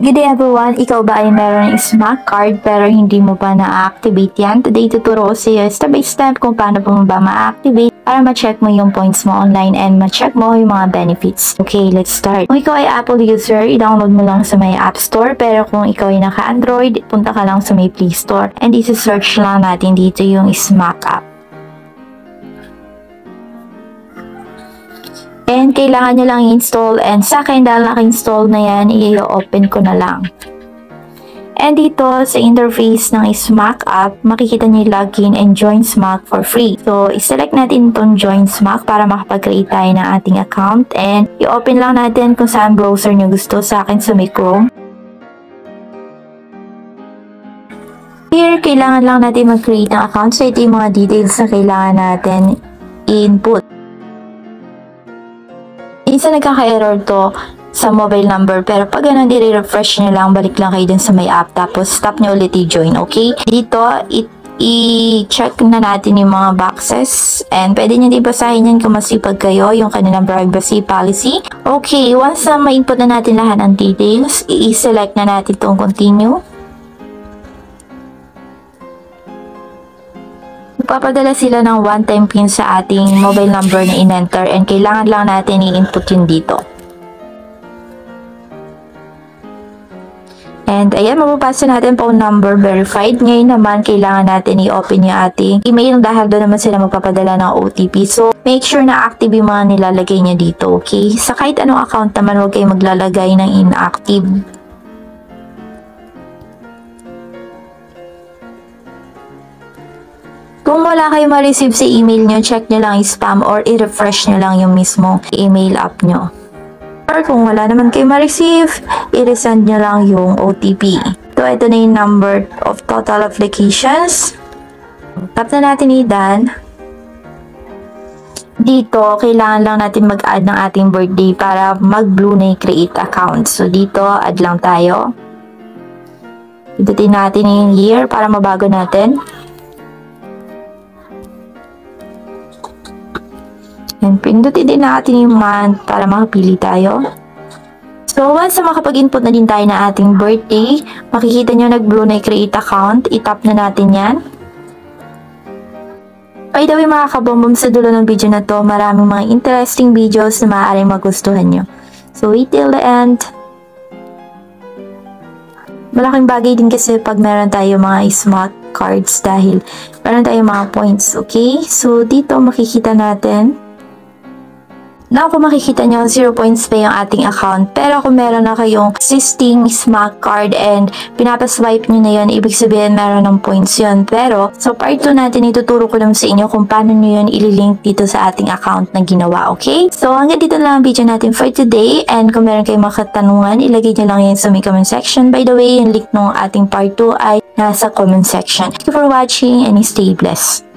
Good day everyone! Ikaw ba ay meron ng SMAC card pero hindi mo pa na-activate yan? Today tuturo ko sa iyo step by step kung paano mo ba ma-activate para ma-check mo yung points mo online and ma-check mo yung mga benefits. Okay, let's start. Kung ikaw ay Apple user, i-download mo lang sa may App Store, pero kung ikaw ay naka-Android, punta ka lang sa may Play Store and isi-search lang natin dito yung SMAC app. And kailangan nyo lang i-install, and sa akin dahil naka-install na yan, i-open ko na lang. And dito sa interface ng SMAC app, makikita nyo yung login and join SMAC for free. So, i-select natin itong join SMAC para makapag-create tayo ng ating account, and i-open lang natin kung saan browser nyo gusto. Sa akin sa may Chrome. Here, kailangan lang natin mag-create ng account. So, ito yung mga details na kailangan natin i-input. Isa nagkaka-error to sa mobile number, pero pag ganun, i-refresh nyo lang, balik lang kayo dun sa may app, tapos stop nyo ulit i-join, okay? Dito, i-check na natin yung mga boxes, and pwede nyo din basahin yan kung masipag kayo, yung kanilang privacy policy. Okay, once na ma-input na natin lahat ng details, i-select na natin itong continue. Papadala sila ng one-time pin sa ating mobile number na in-enter, and kailangan lang natin i-input yun dito. And ayan, mapapasa natin phone number verified. Ngayon naman, kailangan natin i-open yung ating email dahil doon naman sila magpapadala ng OTP. So, make sure na active yung mga nilalagay niya dito, okay? Sa kahit anong account naman, huwag kayo maglalagay ng inactive. Kung wala kayo ma-receive sa email nyo, check nyo lang yung spam or i-refresh nyo lang yung mismo email app nyo. Or kung wala naman kayo ma-receive, i-resend nyo lang yung OTP. So, ito na yung number of total applications. Tap na natin i-done. Dito, kailangan lang natin mag-add ng ating birthday para mag-blue na create account. So, dito, add lang tayo. Pindutin natin yung year para mabago natin. And pindutin din natin yung month para makapili tayo. So, once na makapag-input na din tayo na ating birthday, makikita nyo nag-blue na create account. I-tap na natin yan. By the way mga kabombom, sa dulo ng video na to, maraming mga interesting videos na maaaring magustuhan nyo. So, wait till the end. Malaking bagay din kasi pag meron tayo mga SMAC cards dahil meron tayo mga points, okay? So, dito makikita natin. Now, kung makikita nyo, 0 points pa yung ating account. Pero kung meron na kayong existing SMAC card and pinapaswipe nyo na yun, ibig sabihin meron ng points yun. Pero, sa part 2 natin, ituturo ko lang sa inyo kung paano nyo yun ililink dito sa ating account na ginawa, okay? So, hanggang dito na lang ang video natin for today. And kung meron kayong mga katanungan, ilagay nyo lang yan sa may comment section. By the way, yung link ng ating part 2 ay nasa comment section. Thank you for watching and stay blessed.